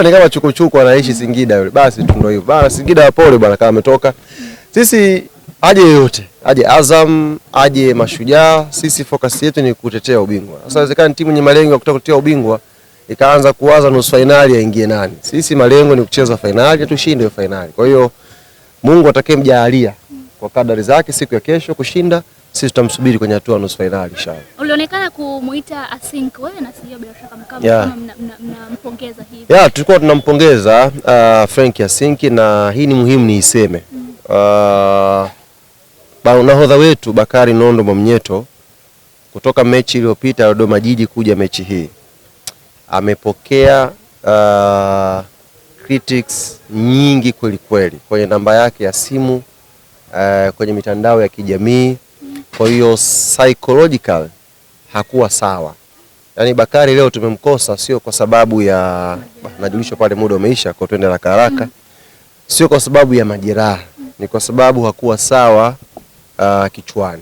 Ni kama chukuchuku anaishi Singida yule. Basi tu ndio hivyo. Bana Singida pole bwana kama ametoka. Sisi aje yote, aje Azam, aje Mashujaa, sisi focus yetu ni kutetea ubingwa. Sasa inawezekana timu yenye malengo ya kutaka kutetea ubingwa ikaanza kuwaza nusu finali aingie nani. Sisi malengo ni kucheza finali, tushinde finali. Kwa hiyo Mungu atakayemjalia kwa kadari zake siku ya kesho kushinda, sisi tutamsubiri kwenye hatua nusu finali inshallah. Ulionekana kumuita Asink wewe na sio bila shaka kama mnampongeza hivi. Tulikuwa tunampongeza Frank Asink na hii ni muhimu niiseme. Nahodha wetu Bakari Nondo Mwamnyeto kutoka mechi iliyopita Dodoma Jiji kuja mechi hii amepokea critics nyingi kweli kweli kwenye namba yake ya simu, kwenye mitandao ya kijamii. Kwa hiyo psychological hakuwa sawa. Yaani Bakari leo tumemkosa sio kwa sababu ya najulisha pale muda umeisha kwa twende haraka. Sio kwa sababu ya majeraha, ni kwa sababu hakuwa sawa kichwani.